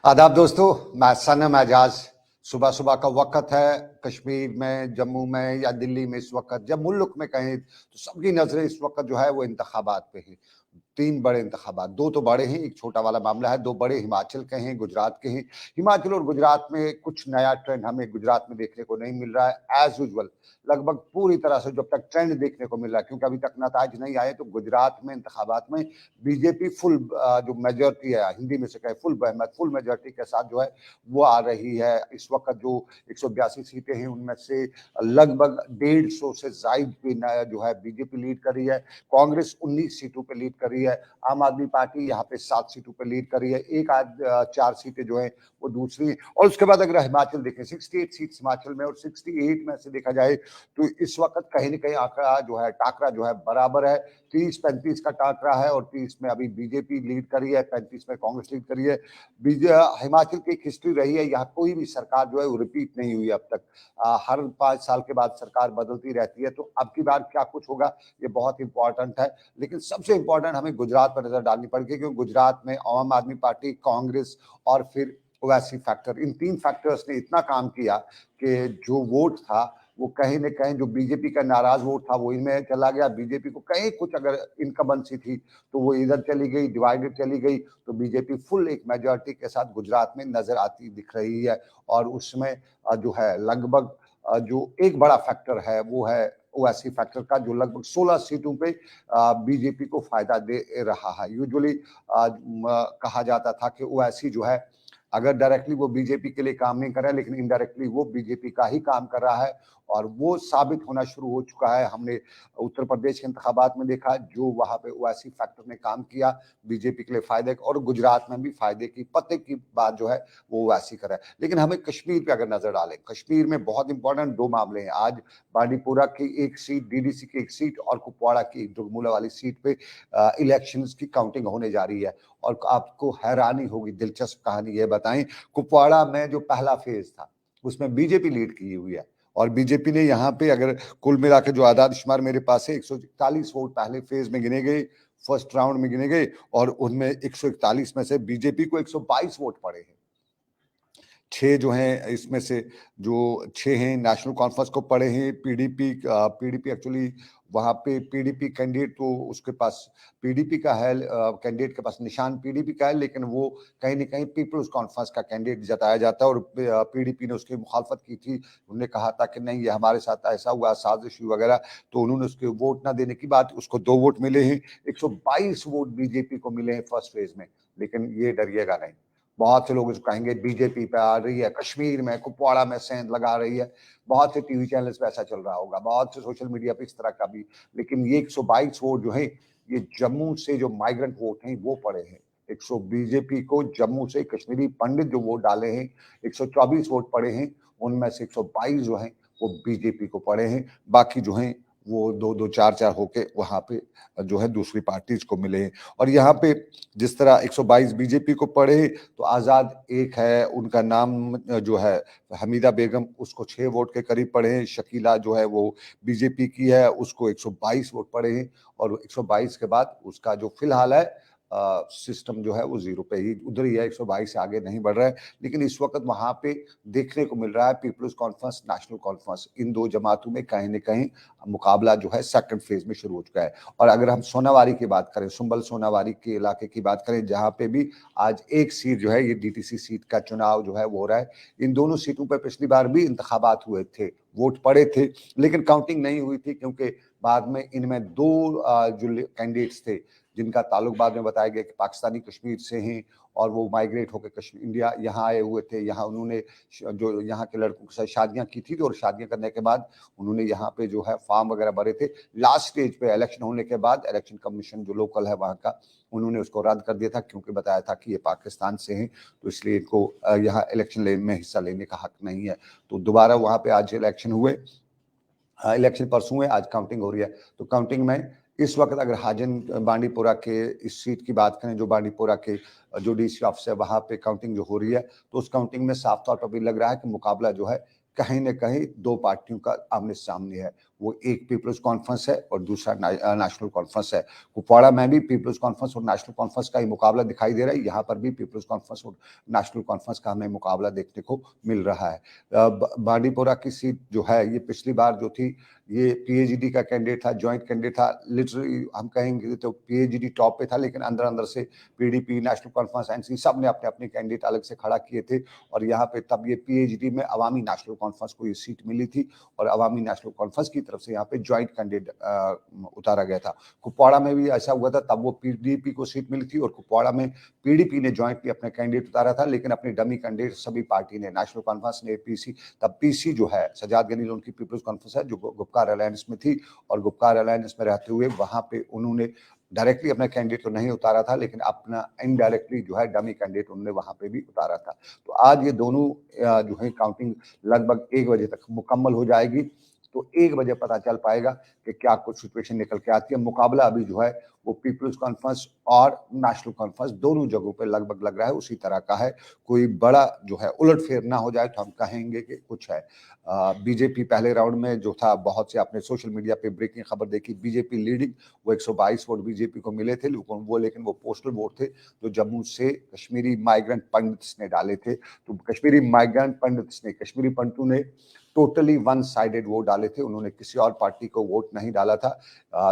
आदाब दोस्तों, मैं सनम एजाज। सुबह सुबह का वक्त है। कश्मीर में, जम्मू में या दिल्ली में इस वक्त जब मुल्क में कहें तो सबकी नजरें इस वक्त जो है वो इंतखाबात पे है। तीन बड़े इंतखाबात, दो तो बड़े हैं, एक छोटा वाला मामला है। दो बड़े हिमाचल के हैं, गुजरात के हैं। हिमाचल और गुजरात में कुछ नया ट्रेंड हमें गुजरात में देखने को नहीं मिल रहा है। एज यूजुअल लगभग पूरी तरह से जब तक ट्रेंड देखने को मिल रहा है, क्योंकि अभी तक नताज नहीं आए, तो गुजरात में इंतखाबात में बीजेपी फुल जो मेजोरिटी है, हिंदी में से कहे फुल मेजोरिटी के साथ जो है वो आ रही है। इस वक्त जो 182 सीटें हैं उनमें से लगभग 150 से जायद पे जो है बीजेपी लीड कर रही है। कांग्रेस 19 सीटों पे लीड कर रही है। आम आदमी पार्टी यहाँ पे 7 सीटों पे लीड कर रही है। एक आध 4 सीटें जो है वो दूसरी है। और उसके बाद अगर हिमाचल देखें, 68 सीट हिमाचल में, और 68 में से देखा जाए तो इस वक्त कहीं ना कहीं आंकड़ा जो है, टाकरा जो है बराबर है। 30-35 का टाकरा है, और 30 में अभी बीजेपी लीड करी है, 35 में कांग्रेस लीड करी है। हिमाचल की एक हिस्ट्री रही है, यहाँ कोई भी सरकार जो है वो रिपीट नहीं हुई अब तक। हर 5 साल के बाद सरकार बदलती रहती है, तो अब की बार क्या कुछ होगा ये बहुत इंपॉर्टेंट है। लेकिन सबसे इंपॉर्टेंट हमें गुजरात पर नजर डालनी पड़ेगी, क्योंकि गुजरात में आम आदमी पार्टी, कांग्रेस और फिर ओवैसी फैक्टर, इन तीन फैक्टर्स ने इतना काम किया कि जो वोट था वो कहीं न कहीं, जो बीजेपी का नाराज वोट था वो इनमें चला गया। बीजेपी को कहीं कुछ अगर इनकम्बेंसी थी तो वो इधर चली गई, डिवाइडेड चली गई। तो बीजेपी फुल एक मेजॉरिटी के साथ गुजरात में नजर आती दिख रही है। और उसमें जो है लगभग जो एक बड़ा फैक्टर है वो है ओवैसी फैक्टर का, जो लगभग 16 सीटों पे बीजेपी को फायदा दे रहा है। यूजुअली कहा जाता था कि ओवैसी जो है अगर डायरेक्टली वो बीजेपी के लिए काम नहीं कर रहा है, लेकिन इनडायरेक्टली वो बीजेपी का ही काम कर रहा है। और वो साबित होना शुरू हो चुका है। हमने उत्तर प्रदेश के इंतखाबात में देखा, जो वहां पे ओवैसी फैक्टर ने काम किया बीजेपी के लिए फायदे, और गुजरात में भी फायदे की पते की बात जो है वो ओवैसी कर रहा है। लेकिन हमें कश्मीर पे अगर नजर डालें, कश्मीर में बहुत इंपॉर्टेंट दो मामले हैं। आज बांडीपुरा की एक सीट, डीडीसी की एक सीट, और कुपवाड़ा की दुगमुला वाली सीट पे इलेक्शंस की काउंटिंग होने जा रही है। और आपको हैरानी होगी, दिलचस्प कहानी ये बताएं, कुपवाड़ा में जो पहला फेज था उसमें बीजेपी लीड की हुई है। और बीजेपी ने यहाँ पे अगर कुल मिला के जो आदाद शुमार मेरे पास है, 141 वोट पहले फेज में गिने गए, फर्स्ट राउंड में गिने गए, और उनमें 141 में से बीजेपी को 122 वोट पड़े हैं। 6 जो हैं इसमें से, जो 6 हैं नेशनल कॉन्फ्रेंस को पड़े हैं। पीडीपी एक्चुअली वहाँ पे पीडीपी कैंडिडेट तो उसके पास पीडीपी का है, कैंडिडेट के पास निशान पीडीपी का है, लेकिन वो कहीं ना कहीं पीपल्स कॉन्फ्रेंस का कैंडिडेट जताया जाता है। और पीडीपी ने उसकी मुखालफत की थी। उन्होंने कहा था कि नहीं, ये हमारे साथ ऐसा हुआ, साजिश हुई वगैरह। तो उन्होंने उसके वोट ना देने की बात, उसको 2 वोट मिले हैं। 122 वोट बीजेपी को मिले हैं फर्स्ट फेज में। लेकिन ये डरिएगा नहीं, बहुत से लोग इसको कहेंगे बीजेपी पे आ रही है, कश्मीर में कुपवाड़ा में सेंध लगा रही है। बहुत से टीवी चैनल्स पे ऐसा चल रहा होगा, बहुत से सोशल मीडिया पे इस तरह का भी। लेकिन ये 122 वोट जो है, ये जम्मू से जो माइग्रेंट वोट हैं वो पड़े हैं। 100 बीजेपी को जम्मू से कश्मीरी पंडित जो वोट डाले हैं, 124 वोट पड़े हैं। उनमें से 122 जो हैं वो बीजेपी को पड़े हैं। बाकी जो हैं वो 2-2, 4-4 होके वहां पे जो है दूसरी पार्टीज को मिले हैं। और यहाँ पे जिस तरह 122 बीजेपी को पड़े, तो आजाद एक है, उनका नाम जो है हमीदा बेगम, उसको 6 वोट के करीब पड़े हैं। शकीला जो है वो बीजेपी की है, उसको 122 वोट पड़े हैं। और 122 के बाद उसका जो फिलहाल है सिस्टम जो है वो जीरो पे ही उधर ही है, 122 से आगे नहीं बढ़ रहा है। लेकिन इस वक्त वहां पे देखने को मिल रहा है पीपल्स कॉन्फ्रेंस, नेशनल कॉन्फ्रेंस, इन दो जमातों में कहीं न कहीं मुकाबला जो है सेकंड फेज में शुरू हो चुका है। और अगर हम सोनावारी की बात करें, सुंबल सोनावारी के इलाके की बात करें, जहां पे भी आज एक सीट जो है, ये डीटीसी सीट का चुनाव जो है वो हो रहा है। इन दोनों सीटों पर पिछली बार भी इंतखाबात हुए थे, वोट पड़े थे, लेकिन काउंटिंग नहीं हुई थी, क्योंकि बाद में इनमें 2 जो कैंडिडेट्स थे जिनका ताल्लुक बाद में बताया गया कि पाकिस्तानी कश्मीर से हैं, और वो माइग्रेट होकर कश्मीर इंडिया यहाँ आए हुए थे। यहाँ उन्होंने जो यहाँ के लड़कों के साथ शादियां की थी, और शादियां करने के बाद उन्होंने यहाँ पे जो है फॉर्म वगैरह भरे थे। लास्ट स्टेज पे इलेक्शन होने के बाद इलेक्शन कमीशन जो लोकल है वहाँ का, उन्होंने उसको रद्द कर दिया था, क्योंकि बताया था कि ये पाकिस्तान से हैं, तो इसलिए इनको यहाँ इलेक्शन में हिस्सा लेने का हक नहीं है। तो दोबारा वहाँ पे आज इलेक्शन हुए, इलेक्शन परसों हुए, आज काउंटिंग हो रही है। तो काउंटिंग में इस वक्त अगर हाजन बांडीपुरा के इस सीट की बात करें, जो बांडीपुरा के जो डीसी ऑफिस है वहां पे काउंटिंग जो हो रही है, तो उस काउंटिंग में साफ तौर पर भी लग रहा है कि मुकाबला जो है कहीं न कहीं 2 पार्टियों का आमने सामने है। वो एक पीपल्स कॉन्फ्रेंस है और दूसरा नेशनल कॉन्फ्रेंस है। कुपवाड़ा में भी पीपल्स कॉन्फ्रेंस और नेशनल कॉन्फ्रेंस का ही मुकाबला दिखाई दे रहा है। यहाँ पर भी पीपल्स कॉन्फ्रेंस और नेशनल कॉन्फ्रेंस का हमें मुकाबला देखने को मिल रहा है। बांडीपोरा की सीट जो है ये पिछली बार जो थी ये पीएचडी का कैंडिडेट था, ज्वाइंट कैंडिडेट था। लिटरली हम कहेंगे तो पीएचडी टॉप पे था, लेकिन अंदर अंदर से पीडीपी, नेशनल कॉन्फ्रेंस, एनसी सब ने अपने अपने कैंडिडेट अलग से खड़ा किए थे। और यहाँ पे तब ये पीएचडी में अवामी नेशनल कॉन्फ्रेंस को ये सीट मिली थी और अवामी नेशनल कॉन्फ्रेंस की तरफ से यहाँ पे ज्वाइंट कैंडिडेट उतारा गया था। कुपवाड़ा में भी ऐसा हुआ था, तब वो पीडीपी को सीट मिली थी और कुपवाड़ा में पीडीपी ने ज्वाइंटली अपने कैंडिडेट उतारा था, लेकिन अपने डमी कैंडिडेट सभी पार्टी ने, नेशनल कॉन्फ्रेंस ने, पीसी, तब पीसी जो है सजाद गनी लोन की पीपल्स कॉन्फ्रेंस है जो गुपकार अलायंस में थी, और गुपकार अलायंस में रहते हुए वहां पे उन्होंने डायरेक्टली अपना कैंडिडेट तो नहीं उतारा था, लेकिन अपना इनडायरेक्टली जो है डमी कैंडिडेट उन्होंने वहां पे भी उतारा था। तो आज ये दोनों जो है काउंटिंग लगभग 1 बजे तक मुकम्मल हो जाएगी। तो 1 बजे पता चल पाएगा कि क्या कुछ सिचुएशन निकल के आती है। मुकाबला अभी जो है वो पीपल्स कॉन्फ्रेंस और नेशनल कॉन्फ्रेंस दोनों जगहों पे लगभग लग रहा है उसी तरह का है। कोई बड़ा जो है उलटफेर ना हो जाए तो हम कहेंगे कि कुछ है। बीजेपी पहले राउंड में जो था, बहुत से आपने सोशल मीडिया पे ब्रेकिंग खबर देखी, बीजेपी लीडिंग, वो 122 वोट बीजेपी को मिले थे, लेकिन वो पोस्टल वोट थे जो जम्मू से कश्मीरी माइग्रेंट पंडित्स ने डाले थे। तो कश्मीरी माइग्रेंट पंडित्स ने, कश्मीरी पंडितों ने टोटली वन साइडेड वोट डाले थे, उन्होंने किसी और पार्टी को वोट नहीं डाला था।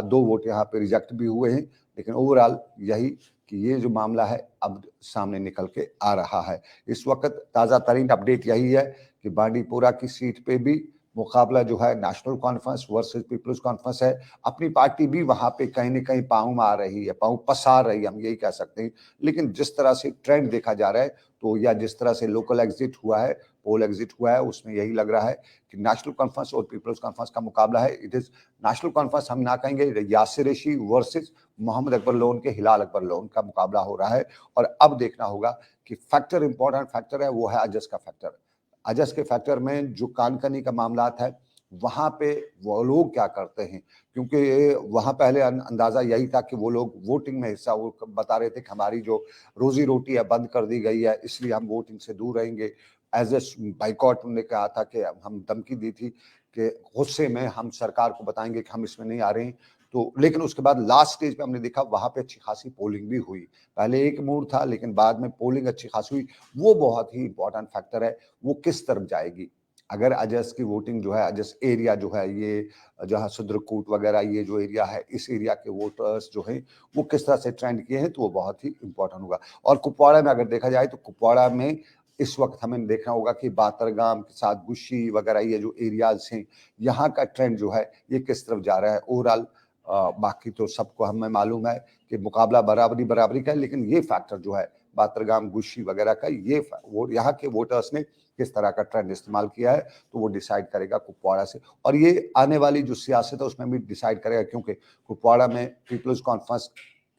2 वोट यहाँ पे रिजेक्ट भी हुए हैं, लेकिन ओवरऑल यही कि ये जो मामला है अब सामने निकल के आ रहा है। इस वक्त ताज़ा तरीन अपडेट यही है कि बांडीपोरा की सीट पे भी मुकाबला जो है National Conference versus Peoples Conference है। अपनी पार्टी भी वहां पे कहीं ना कहीं पाँव मार रही है, पाँव पसार रही है, हम यही कह सकते हैं। लेकिन जिस तरह से ट्रेंड देखा जा रहा है, तो या जिस तरह से लोकल एग्जिट हुआ है, पोल एग्जिट हुआ है, उसमें यही लग रहा है कि नेशनल कॉन्फ्रेंस और पीपल्स कॉन्फ्रेंस का मुकाबला है। इट इज नेशनल कॉन्फ्रेंस हम ना कहेंगे, यासिर रेशी वर्सेस मोहम्मद अकबर लोन के हिलाल अकबर लोन का मुकाबला हो रहा है। और अब देखना होगा कि फैक्टर, इंपॉर्टेंट फैक्टर है वो है अजस का फैक्टर। अजस के फैक्टर में जो कानकनी का मामला है वहां पे वो लोग क्या करते हैं, क्योंकि वहां पहले अंदाजा यही था कि वो लोग वोटिंग में हिस्सा, वो बता रहे थे कि हमारी जो रोजी रोटी है बंद कर दी गई है, इसलिए हम वोटिंग से दूर रहेंगे। एज ए बाइकॉट उन्होंने कहा था कि हम धमकी दी थी कि गुस्से में हम सरकार को बताएंगे कि हम इसमें नहीं आ रहे हैं। तो लेकिन उसके बाद लास्ट स्टेज पे हमने देखा वहां पे अच्छी खासी पोलिंग भी हुई। पहले एक मूड था, लेकिन बाद में पोलिंग अच्छी खासी हुई। वो बहुत ही इंपॉर्टेंट फैक्टर है, वो किस तरफ जाएगी। अगर अजस की वोटिंग जो है, अजस एरिया जो है, ये जहाँ सुद्रकूट वगैरह ये जो एरिया है, इस एरिया के वोटर्स जो हैं वो किस तरह से ट्रेंड किए हैं, तो वो बहुत ही इंपॉर्टेंट होगा। और कुपवाड़ा में अगर देखा जाए तो कुपवाड़ा में इस वक्त हमें देखना होगा कि बातरगाम के साथ गुशी वगैरह ये जो एरियाज हैं, यहाँ का ट्रेंड जो है ये किस तरफ जा रहा है ओवरऑल। बाकी तो सबको हमें मालूम है कि मुकाबला बराबरी बराबरी का है, लेकिन ये फैक्टर जो है बातरगाम गुशी वगैरह का, ये वो यहाँ के वोटर्स ने किस तरह का ट्रेंड इस्तेमाल किया है, तो वो डिसाइड करेगा कुपवाड़ा से। और ये आने वाली जो सियासत है उसमें भी डिसाइड करेगा, क्योंकि कुपवाड़ा में पीपल्स कॉन्फ्रेंस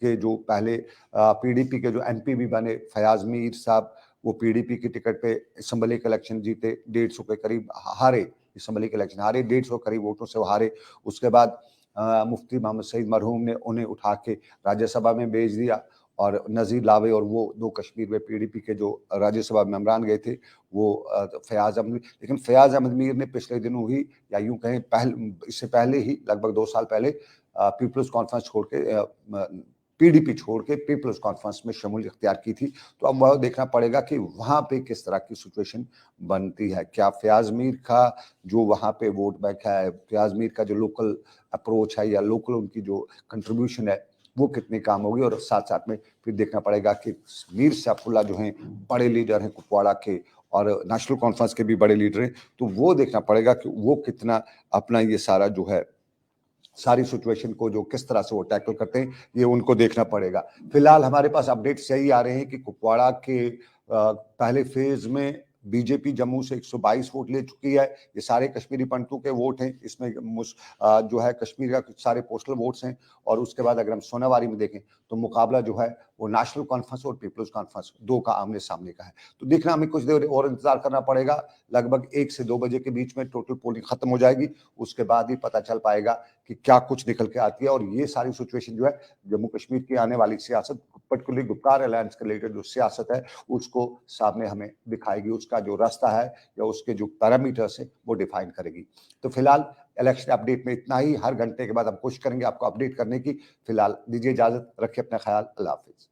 के जो पहले पीडीपी के जो एमपी भी बने फयाज मीर साहब, वो पीडीपी की टिकट पे असम्बली के इलेक्शन जीते, 150 के करीब हारे, असम्बली के इलेक्शन हारे, 150 करीब वोटों से वो हारे। उसके बाद मुफ्ती मोहम्मद सईद मरहूम ने उन्हें उठा के राज्यसभा में भेज दिया, और नज़ीर लावे और वो 2 कश्मीर में पीडीपी के जो राज्यसभा मेंबरान गए थे वो फयाज अहमद, लेकिन फयाज अहमद मीर ने पिछले दिनों ही, या यूं कहें इससे पहले ही लगभग 2 साल पहले पीपल्स कॉन्फ्रेंस छोड़ के, पीडीपी छोड़ के पीपल्स कॉन्फ्रेंस में शमूलियत इख्तियार की थी। तो अब वह देखना पड़ेगा कि वहां पे किस तरह की सिचुएशन बनती है। क्या फयाज मीर का जो वहां पे वोट बैंक है, फयाज मीर का जो लोकल अप्रोच है या लोकल उनकी जो कंट्रीब्यूशन है वो कितनी काम होगी। और साथ साथ में फिर देखना पड़ेगा कि मीर सैफुल्ला जो हैं बड़े लीडर हैं कुपवाड़ा के, और नेशनल कॉन्फ्रेंस के भी बड़े लीडर हैं, तो वो देखना पड़ेगा कि वो कितना अपना ये सारा जो है सारी सिचुएशन को जो किस तरह से वो टैकल करते हैं, ये उनको देखना पड़ेगा। फिलहाल हमारे पास अपडेट्स यही आ रहे हैं कि कुपवाड़ा के पहले फेज में बीजेपी जम्मू से 122 वोट ले चुकी है। ये सारे कश्मीरी पंडितों के वोट हैं, इसमें जो है कश्मीर का सारे पोस्टल वोट्स हैं। और उसके बाद अगर हम सोनावारी में देखें तो मुकाबला जो है वो नेशनल कॉन्फ्रेंस और पीपल्स कॉन्फ्रेंस 2 का आमने सामने का है। तो देखना, हमें कुछ देर और इंतजार करना पड़ेगा। लगभग 1 से 2 बजे के बीच में टोटल पोलिंग खत्म हो जाएगी, उसके बाद ही पता चल पाएगा कि क्या कुछ निकल के आती है। और ये सारी सिचुएशन जो है जम्मू कश्मीर की आने वाली सियासत, पर्टिकुलरली गुपकार अलायंस के रिलेटेड जो सियासत है उसको सामने हमें दिखाएगी, उसका जो रास्ता है या उसके जो पैरामीटर्स है वो डिफाइन करेगी। तो फिलहाल इलेक्शन अपडेट में इतना ही। हर घंटे के बाद हम कोशिश करेंगे आपको अपडेट करने की। फिलहाल दीजिए इजाजत, रखिए अपना ख्याल। अल्लाह हाफिज।